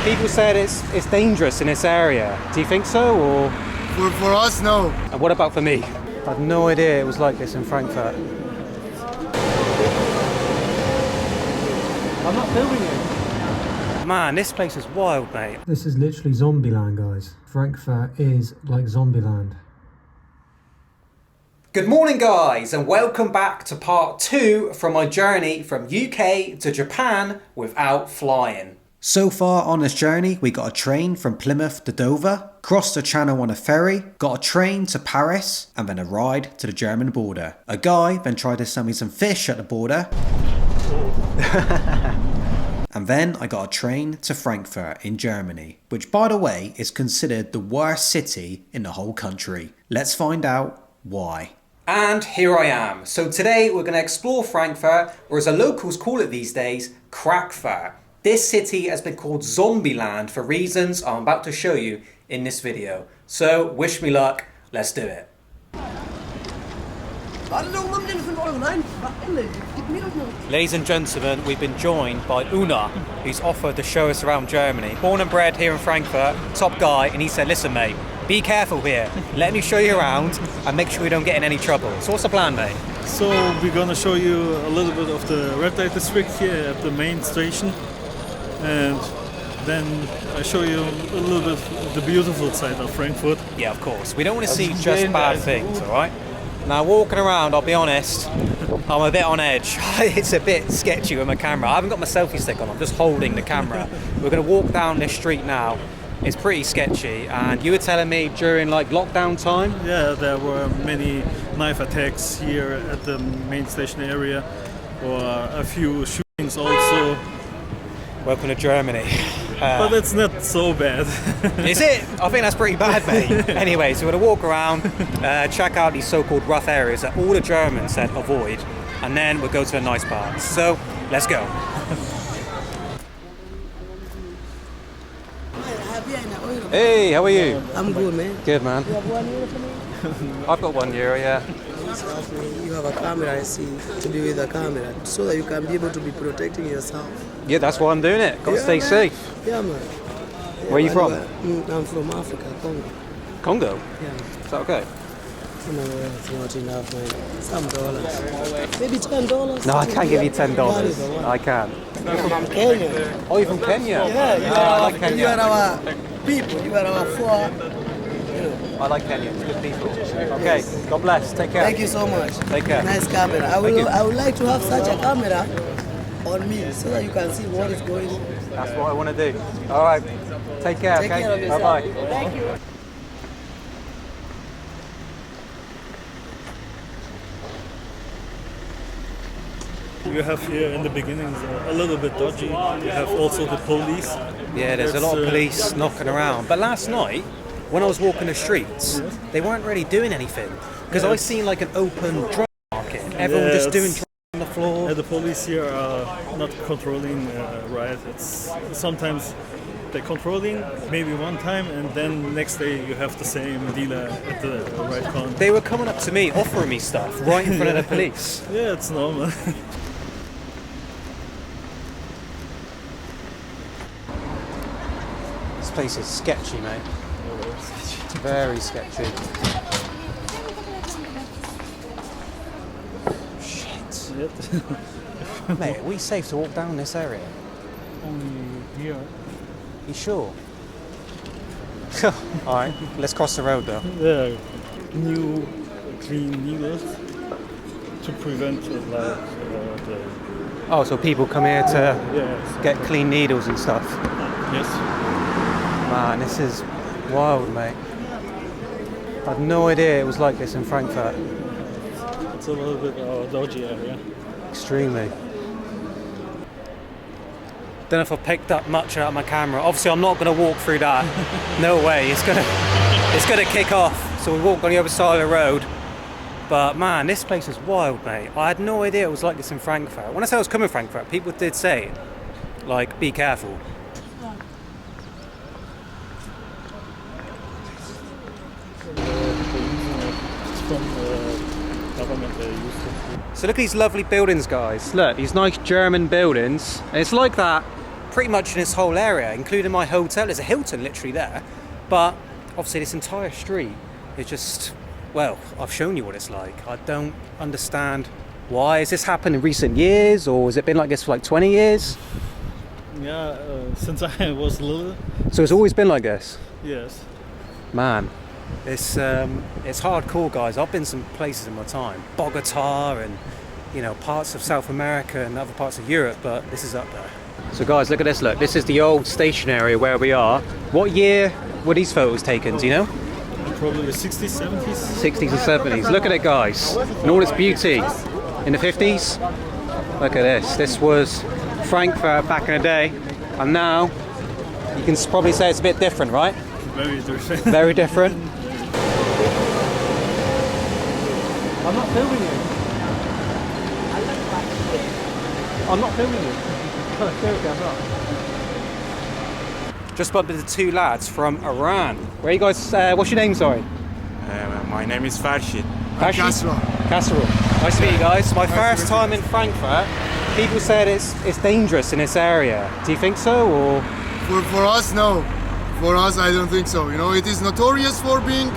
People said it's dangerous in this area. Do you think so, or? For us, no. And what about for me? I had no idea it was like this in Frankfurt. I'm not filming you. Man, this place is wild, mate. This is literally Zombieland, guys. Frankfurt is like Zombieland. Good morning, guys, and welcome back to part 2 from my journey from UK to Japan without flying. So far on this journey, we got a train from Plymouth to Dover, crossed the channel on a ferry, got a train to Paris, and then a ride to the German border. A guy then tried to sell me some fish at the border. And then I got a train to Frankfurt in Germany, which, by the way, is considered the worst city in the whole country. Let's find out why. And here I am. So today we're going to explore Frankfurt, or as the locals call it these days, Crackfurt. This city has been called Zombieland for reasons I'm about to show you in this video. So wish me luck, let's do it. Ladies and gentlemen, we've been joined by Una, who's offered to show us around Germany. Born and bred here in Frankfurt, top guy, and he said, listen mate, be careful here, let me show you around and make sure we don't get in any trouble. So what's the plan, mate? So we're gonna show you a little bit of the red light district here at the main station, and then I show you a little bit of the beautiful side of Frankfurt. Yeah, of course. We don't want to see just bad things, alright? Now walking around, I'll be honest, I'm a bit on edge. It's a bit sketchy with my camera. I haven't got my selfie stick on, I'm just holding the camera. We're going to walk down this street now. It's pretty sketchy, and you were telling me during like lockdown time? Yeah, there were many knife attacks here at the main station area, or a few shootings also. Welcome to Germany. But it's not so bad. Is it? I think that's pretty bad, mate. Anyway, so we're going to walk around, check out these so-called rough areas that all the Germans said avoid, and then we'll go to the nice parts. So, let's go. Hey, how are you? I'm good, man. Good, man. You have €1 for me? I've got €1, yeah. You have a camera, I see, to be with a camera, so that you can be able to be protecting yourself. Yeah, that's why I'm doing it. Got to stay man. safe. Yeah, man. Where are you from? I'm from Africa, Congo. Congo? Yeah. Is that okay? No, it's not enough, man. Some dollars. Maybe $10. No, I can't give you $10. I can't. You're from Kenya. Oh, you're from Kenya? Yeah, I like Kenya. You are our people. You are our four. I like Kenya. It's good people. Okay, God bless. Take care. Thank you so much. Take care. Nice camera. I would like to have such a camera on me so that you can see what is going on. That's what I want to do. All right. Take care. Take okay? care of yourself. Bye-bye. Thank you. You have here in the beginning a little bit dodgy. You have also the police. Yeah, there's a lot of police knocking around. But last night, when I was walking the streets, they weren't really doing anything. Because I seen like an open drug market. Everyone just doing drugs on the floor. The police here are not controlling right. It's sometimes they're controlling maybe one time, and then next day you have the same dealer at the right corner. They were coming up to me, offering me stuff right in front of the police. Yeah, it's normal. This place is sketchy, mate. Very sketchy. Shit. Mate, are we safe to walk down this area? Only here. You sure? Alright, let's cross the road though. Yeah, new clean needles to prevent the Oh, so people come here to yes. get clean needles and stuff. Yes. Man, this is wild, mate. I had no idea it was like this in Frankfurt. It's a little bit dodgy area. Extremely. Don't know if I picked up much out of my camera. Obviously, I'm not going to walk through that. No way. It's gonna kick off. So we walk on the other side of the road. But man, this place is wild, mate. I had no idea it was like this in Frankfurt. When I said I was coming to Frankfurt, people did say, like, be careful. So look at these lovely buildings, guys. Look, these nice German buildings. And it's like that pretty much in this whole area, including my hotel. There's a Hilton literally there. But obviously this entire street is just, well, I've shown you what it's like. I don't understand why. Has this happened in recent years, or has it been like this for like 20 years? Yeah, since I was little. So it's always been like this? Yes. Man, it's hardcore, guys. I've been some places in my time. Bogota and, you know, parts of South America and other parts of Europe, but this is up there. So guys, look at this, look. This is the old station area where we are. What year were these photos taken, do you know? Probably the 60s, 70s. 60s or 70s. Look at it, guys. And all its beauty. In the 50s, look at this. This was Frankfurt back in the day. And now, you can probably say it's a bit different, right? Very different. Very different. I'm not filming you. I'm not filming you. Just bumped into two lads from Iran. Where are you guys? What's your name? Sorry. My name is Farshid. Casserole. Nice to meet you guys. My first time in Frankfurt. People said it's dangerous in this area. Do you think so, or? For us, no. For us, I don't think so. You know, it is notorious for being,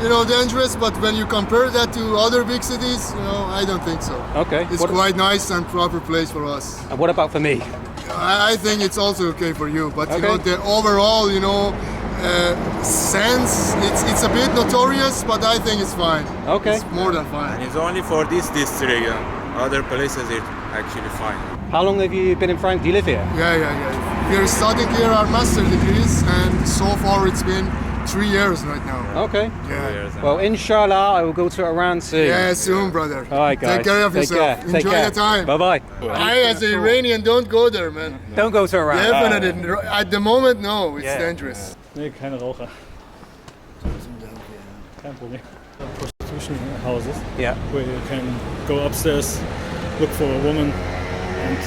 you know, dangerous. But when you compare that to other big cities, you know, I don't think so. Okay. It's quite nice and proper place for us. And what about for me? I think it's also okay for you. But Okay. you know, the overall, you know, sense, it's a bit notorious, but I think it's fine. Okay. It's more than And fine. it's only for this district. Other places it's actually fine. How long have you been in Frankfurt? Do you live here? Yeah. We are studying here our master degrees, and so far it's been 3 years right now. Okay. Yeah. Well, inshallah, I will go to Iran soon. Yeah, soon, brother. All right, guys. Take care of Take yourself. care. Take Enjoy care. your time. Bye-bye. I, as an Iranian, don't go there, man. Don't go to Iran. Definitely. At the moment, no. It's Yeah. dangerous. Nee, keine Raucher. Kein Problem. Prostitution houses Yeah. where you can go upstairs, look for a woman, and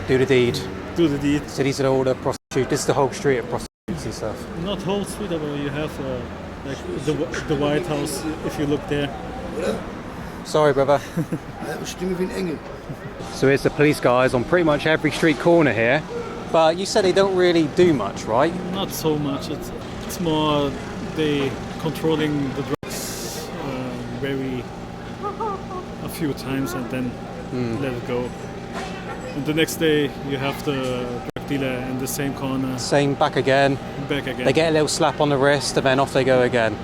Do the deed. do the deed. So these are all the prostitutes. This is the whole street of prostitutes and stuff. Not whole street, but you have like the White House if you look there. Sorry, brother. Stimme wie ein Engel. So here's the police guys on pretty much every street corner here. But you said they don't really do much, right? Not so much. It's more they controlling the drugs a few times and then let it go. And the next day you have the drug dealer in the same corner, Same back again. back again. They get a little slap on the wrist and then off they go again.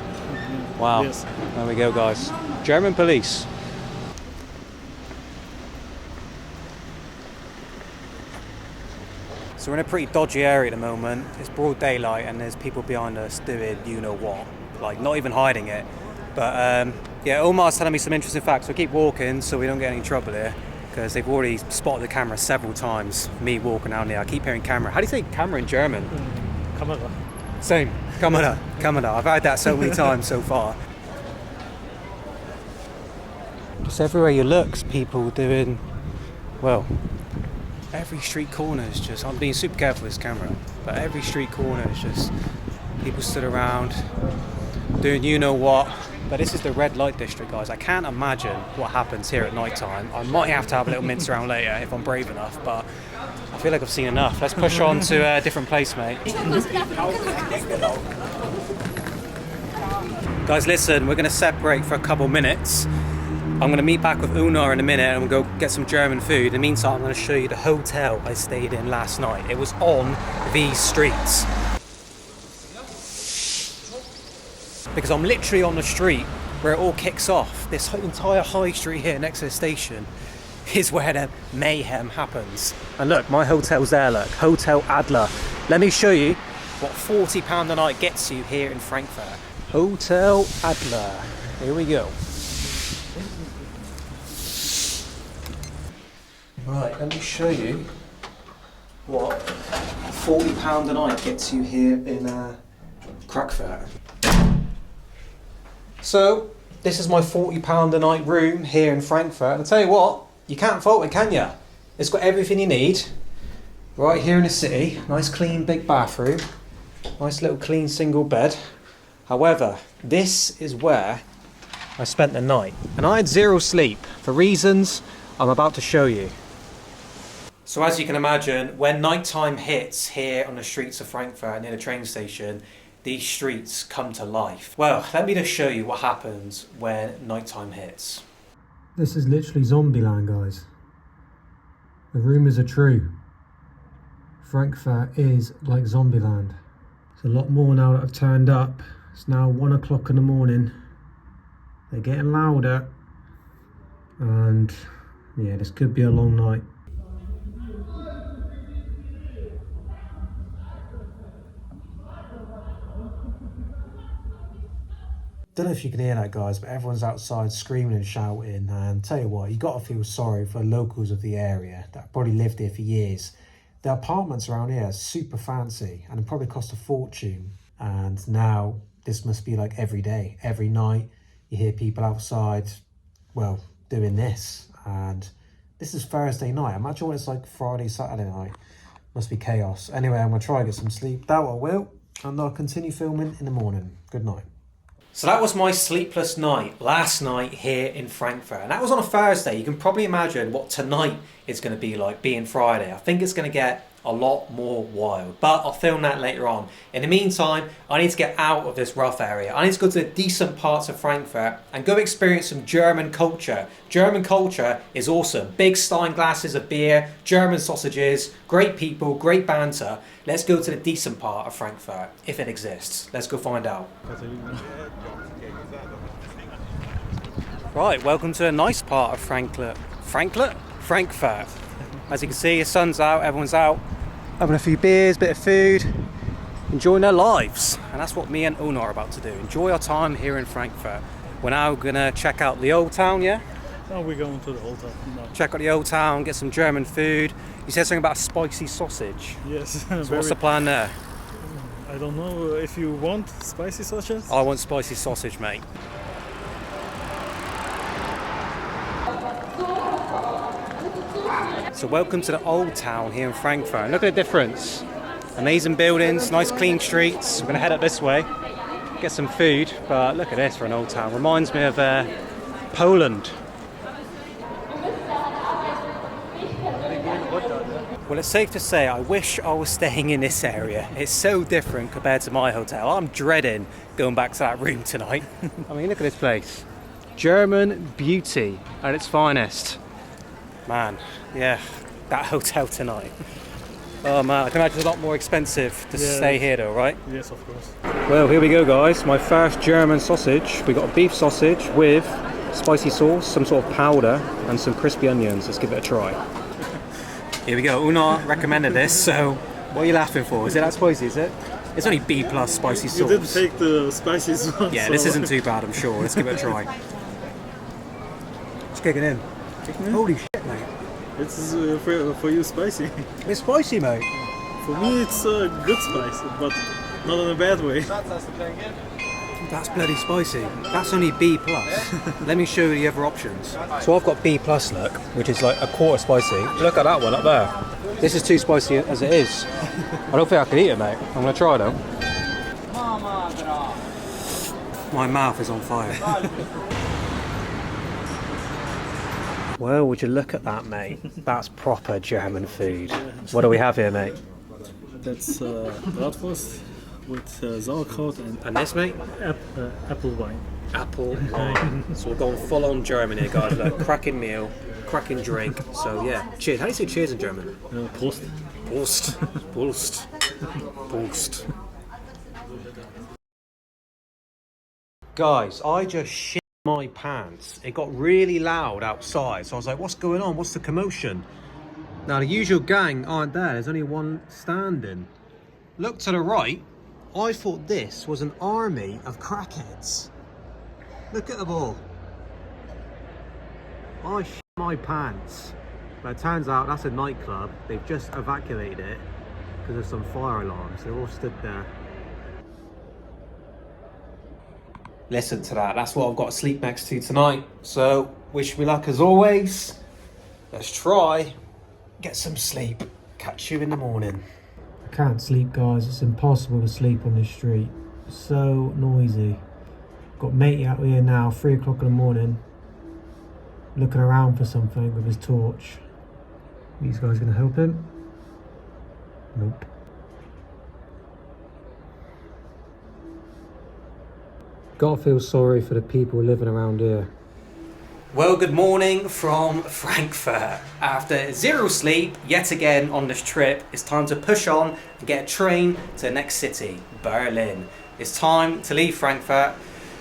Wow. Yes. There we go, guys. German police. So we're in a pretty dodgy area at the moment. It's broad daylight and there's people behind us doing you know what. Like, not even hiding it. But yeah, Omar's telling me some interesting facts. So keep walking so we don't get any trouble here. Because they've already spotted the camera several times. Me walking down there. I keep hearing camera. How do you say camera in German? Kamera. Same. Kamera. Kamera. I've heard that so many times so far. Just everywhere you look, people doing, well, every street corner is just, I'm being super careful with this camera, but every street corner is just people stood around doing you know what. But this is the red light district, guys. I can't imagine what happens here at night time. I might have to have a little mince around later if I'm brave enough, but I feel like I've seen enough. Let's push on to a different place, mate. Guys, listen, we're going to separate for a couple minutes. I'm going to meet back with Unar in a minute and we'll go get some German food. In the meantime, I'm going to show you the hotel I stayed in last night. It was on these streets. Because I'm literally on the street where it all kicks off. This entire high street here next to the station is where the mayhem happens. And look, my hotel's there, look. Hotel Adler. Let me show you what £40 a night gets you here in Frankfurt. Hotel Adler. Here we go. Right, let me show you what £40 a night gets you here in Frankfurt. So, this is my £40 a night room here in Frankfurt. And I'll tell you what, you can't fault it, can you? It's got everything you need. Right here in the city, nice clean big bathroom. Nice little clean single bed. However, this is where I spent the night. And I had zero sleep for reasons I'm about to show you. So as you can imagine, when nighttime hits here on the streets of Frankfurt near the train station, these streets come to life. Well, let me just show you what happens when nighttime hits. This is literally Zombieland, guys. The rumours are true. Frankfurt is like Zombieland. There's a lot more now that have turned up. It's now 1 o'clock in the morning. They're getting louder. And yeah, this could be a long night. Don't know if you can hear that, guys, but everyone's outside screaming and shouting. And tell you what, you got to feel sorry for locals of the area that have probably lived here for years. The apartments around here are super fancy and it probably cost a fortune. And now this must be like every day, every night. You hear people outside, well, doing this. And this is Thursday night. Imagine what it's like Friday, Saturday night. Must be chaos. Anyway, I'm going to try and get some sleep. That I will. And I'll continue filming in the morning. Good night. So that was my sleepless night last night here in Frankfurt. And that was on a Thursday. You can probably imagine what tonight is going to be like being Friday. I think it's going to get a lot more wild. But I'll film that later on. In the meantime, I need to get out of this rough area. I need to go to the decent parts of Frankfurt and go experience some German culture. German culture is awesome. Big Stein glasses of beer, German sausages, great people, great banter. Let's go to the decent part of Frankfurt, if it exists. Let's go find out. Right, welcome to a nice part of Frankfurt. Frankfurt. As you can see, the sun's out, everyone's out, having a few beers, bit of food, enjoying their lives. And that's what me and Una are about to do. Enjoy our time here in Frankfurt. We're now gonna check out the old town, yeah? Now we're going to the old town. No. Check out the old town, get some German food. You said something about a spicy sausage. Yes. So what's the plan there? I don't know if you want spicy sausages. I want spicy sausage, mate. So welcome to the old town here in Frankfurt. Look at the difference. Amazing buildings, nice clean streets. We're going to head up this way, get some food. But look at this for an old town. Reminds me of Poland. Well, it's safe to say I wish I was staying in this area. It's so different compared to my hotel. I'm dreading going back to that room tonight. I mean, look at this place. German beauty at its finest. Man, yeah, that hotel tonight. Oh man, I can imagine it's a lot more expensive to stay here though, right? Yes, of course. Well, here we go guys, my first German sausage. We got a beef sausage with spicy sauce, some sort of powder and some crispy onions. Let's give it a try. Here we go, Una recommended this, so what are you laughing for? Is it that spicy, is it? It's only B plus spicy sauce. You didn't take the spicy sauce. Yeah, this isn't too bad, I'm sure. Let's give it a try. It's kicking in. Holy shit, mate. It's for you spicy. It's spicy, mate. For me it's good spice, but not in a bad way. That's bloody spicy. That's only B plus. Let me show you the other options. So I've got B plus, look, which is like a quarter spicy. Look at that one up there. This is too spicy as it is. I don't think I can eat it, mate. I'm gonna try though. My mouth is on fire. Well, would you look at that, mate? That's proper German food. What do we have here, mate? That's bratwurst with sauerkraut And this, mate? apple wine. Apple wine. So we're going full on German here, guys. Like, cracking meal, cracking drink. So yeah, cheers. How do you say cheers in German? Prost. Prost. Prost. Prost. Guys, I just shit my pants. It got really loud outside, so I was like, what's going on? What's the commotion? Now the usual gang aren't there. There's only one standing. Look to the right. I thought this was an army of crackheads. Look at them all. I shit my pants. But it turns out that's a nightclub. They've just evacuated it because of some fire alarms. They're all stood there. Listen to that. That's what I've got to sleep next to tonight. So wish me luck as always. Let's try get some sleep. Catch you in the morning. I can't sleep, guys. It's impossible to sleep on this street. It's so noisy. Got matey out here now, 3 o'clock in the morning, looking around for something with his torch. These guys gonna help him? Nope. Gotta feel sorry for the people living around here. Well, good morning from Frankfurt. After zero sleep, yet again on this trip, it's time to push on and get a train to the next city, Berlin. It's time to leave Frankfurt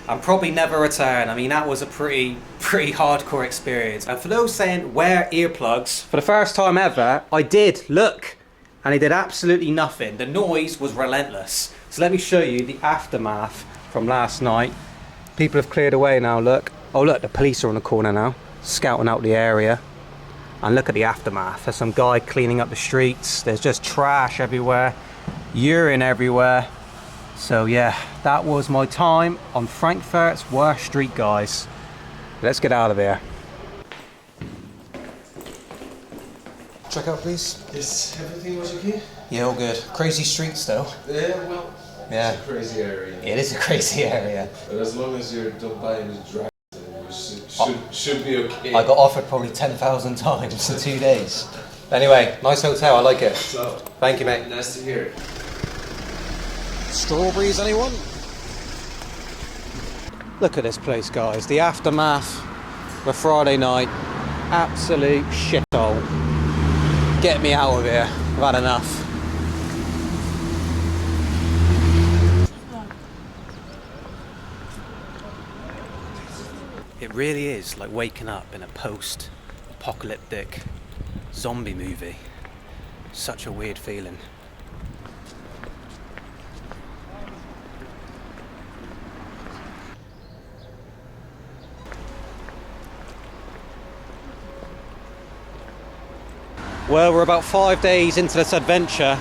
and probably never return. I mean, that was a pretty hardcore experience. And for those saying, wear earplugs, for the first time ever, I did, look, and it did absolutely nothing. The noise was relentless. So let me show you the aftermath from last night. People have cleared away now, look. Oh look, the police are on the corner now, scouting out the area. And look at the aftermath. There's some guy cleaning up the streets. There's just trash everywhere, urine everywhere. So yeah, that was my time on Frankfurt's worst street, guys. Let's get out of here. Check out, please. Yes, everything was okay? Yeah, all good. Crazy streets though. Yeah, well, Yeah. it's a crazy area. It is a crazy area. But as long as you don't buy any drugs, should be okay. I got offered probably 10,000 times in 2 days. Anyway, nice hotel, I like it. So, Thank you, mate. nice to hear. Strawberries, anyone? Look at this place, guys. The aftermath of a Friday night. Absolute shithole. Get me out of here. I've had enough. It really is like waking up in a post-apocalyptic zombie movie. Such a weird feeling. Well, we're about 5 days into this adventure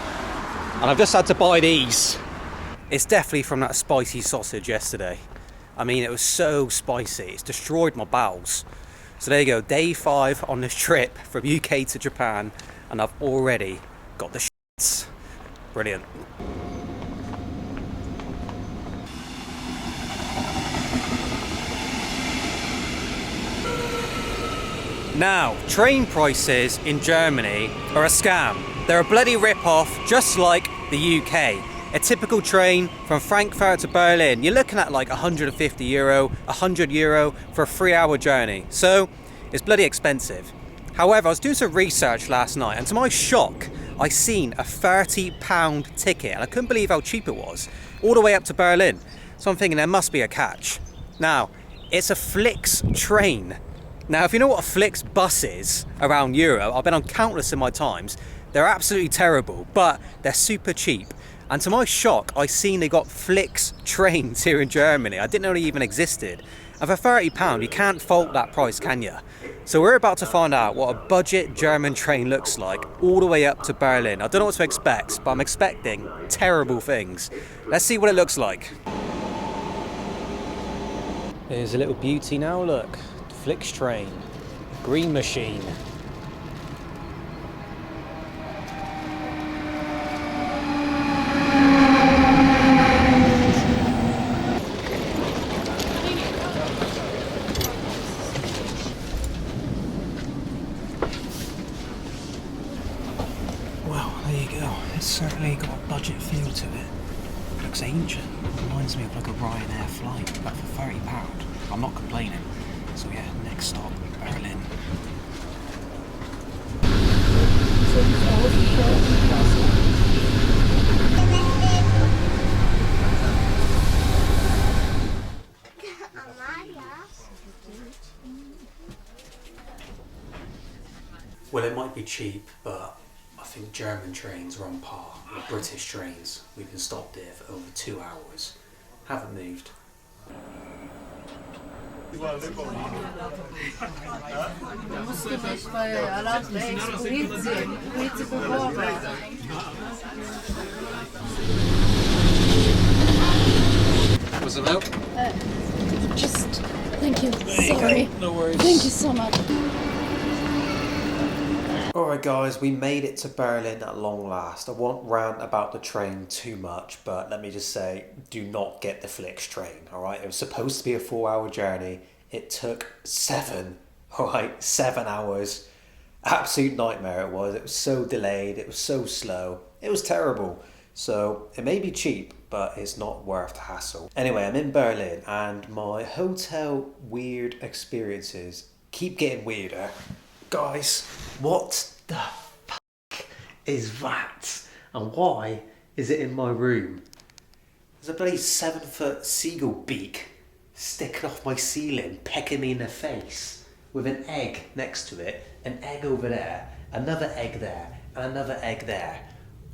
and I've just had to buy these. It's definitely from that spicy sausage yesterday. I mean, it was so spicy, it's destroyed my bowels. So there you go, day 5 on this trip from UK to Japan, and I've already got the shits. Brilliant. Now, train prices in Germany are a scam. They're a bloody rip-off, just like the UK. A typical train from Frankfurt to Berlin, you're looking at like €150, €100 for a 3-hour journey. So it's bloody expensive. However, I was doing some research last night and to my shock, I seen a £30 ticket and I couldn't believe how cheap it was, all the way up to Berlin. So I'm thinking there must be a catch. Now, it's a Flix train. Now, if you know what a Flix bus is around Europe, I've been on countless in my times, they're absolutely terrible, but they're super cheap. And to my shock, I seen they got Flix trains here in Germany. I didn't know they even existed. And for £30, you can't fault that price, can you? So we're about to find out what a budget German train looks like all the way up to Berlin. I don't know what to expect, but I'm expecting terrible things. Let's see what it looks like. There's a little beauty now, look. The Flix train. Green machine. It's certainly got a budget feel to it. Looks ancient. Reminds me of like a Ryanair flight, but for £30. I'm not complaining. So yeah, next stop, Berlin. Well, it might be cheap, but I think German trains are on par with British trains. We've been stopped here for over 2 hours. Haven't moved. Was it out? Just, thank you. Sorry. No worries. Thank you so much. Alright guys, we made it to Berlin at long last. I won't rant about the train too much, but let me just say, do not get the Flix train, alright? It was supposed to be a 4-hour journey. It took 7, alright? 7 hours. Absolute nightmare it was. It was so delayed, it was so slow, it was terrible. So it may be cheap, but it's not worth the hassle. Anyway, I'm in Berlin and my hotel weird experiences keep getting weirder. Guys, what the fuck is that? And why is it in my room? There's a bloody 7-foot seagull beak sticking off my ceiling, pecking me in the face, with an egg next to it, an egg over there, another egg there, and another egg there.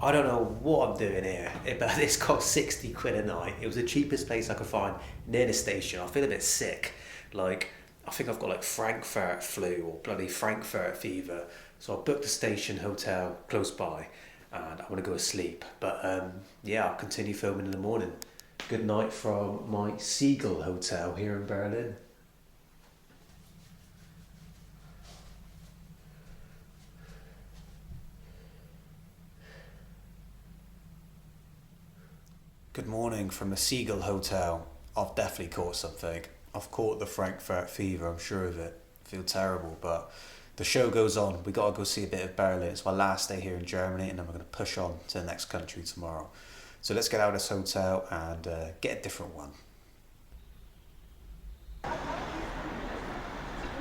I don't know what I'm doing here, but this cost 60 quid a night. It was the cheapest place I could find near the station. I feel a bit sick. Like, I think I've got like Frankfurt flu or bloody Frankfurt fever. So I booked a station hotel close by and I want to go to sleep. But yeah, I'll continue filming in the morning. Good night from my Seagull Hotel here in Berlin. Good morning from the Seagull Hotel. I've definitely caught something. I've caught the Frankfurt fever, I'm sure of it. I feel terrible, but the show goes on. We gotta go see a bit of Berlin. It's my last day here in Germany and then we're gonna push on to the next country tomorrow. So let's get out of this hotel and get a different one.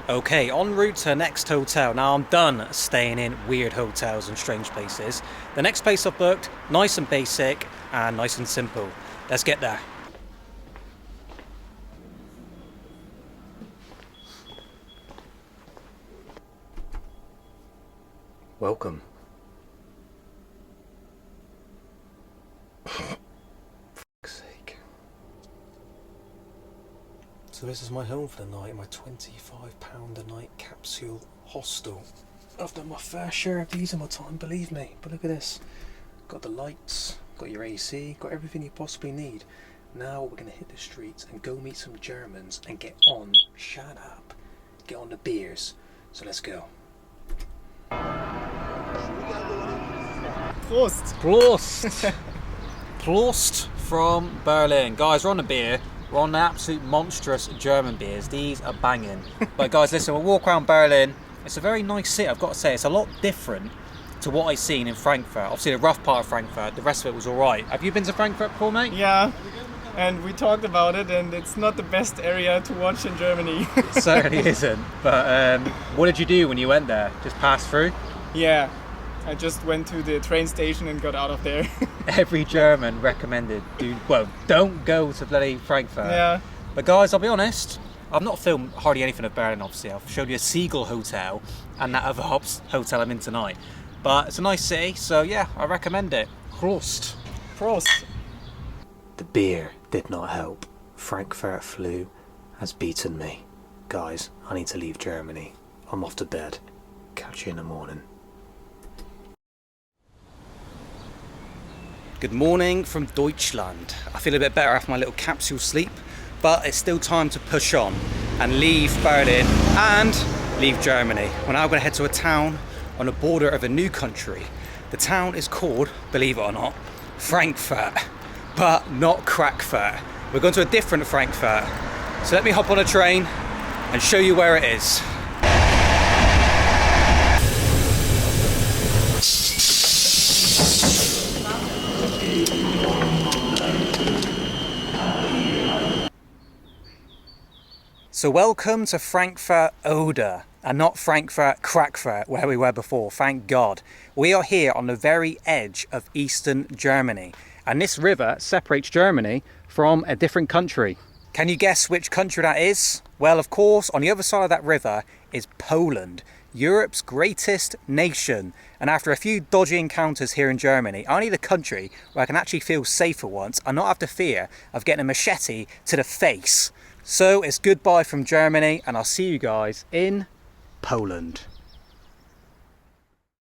Okay, en route to the next hotel. Now I'm done staying in weird hotels and strange places. The next place I've booked, nice and basic and nice and simple. Let's get there. Welcome. For fuck's sake. So this is my home for the night, my £25 a night capsule hostel. I've done my fair share of these in my time, believe me. But look at this. Got the lights, got your AC, got everything you possibly need. Now we're going to hit the streets and go meet some Germans and get on, shut up, get on the beers. So let's go. Prost! Prost! Prost from Berlin. Guys, we're on a beer. We're on the absolute monstrous German beers. These are banging. But guys, listen, we'll walk around Berlin. It's a very nice city, I've got to say. It's a lot different to what I've seen in Frankfurt. Obviously the rough part of Frankfurt, the rest of it was alright. Have you been to Frankfurt before, mate? Yeah, and we talked about it, and it's not the best area to watch in Germany. It certainly isn't. But what did you do when you went there? Just pass through? Yeah, I just went to the train station and got out of there. Every German recommended, don't go to bloody Frankfurt. Yeah. But guys, I'll be honest, I've not filmed hardly anything of Berlin, obviously. I've showed you a Seagull Hotel and that other hotel I'm in tonight. But it's a nice city, so yeah, I recommend it. Prost. Prost. The beer did not help. Frankfurt flu has beaten me. Guys, I need to leave Germany. I'm off to bed. Catch you in the morning. Good morning from Deutschland. I feel a bit better after my little capsule sleep, but it's still time to push on and leave Berlin and leave Germany. We're now going to head to a town on the border of a new country. The town is called, believe it or not, Frankfurt, but not Crackfurt. We're going to a different Frankfurt. So let me hop on a train and show you where it is. So welcome to Frankfurt Oder, and not Frankfurt Crackfurt, where we were before, thank God. We are here on the very edge of Eastern Germany, and this river separates Germany from a different country. Can you guess which country that is? Well, of course, on the other side of that river is Poland, Europe's greatest nation. And after a few dodgy encounters here in Germany, I need a country where I can actually feel safe for once and not have to fear of getting a machete to the face. So it's goodbye from Germany, and I'll see you guys in Poland.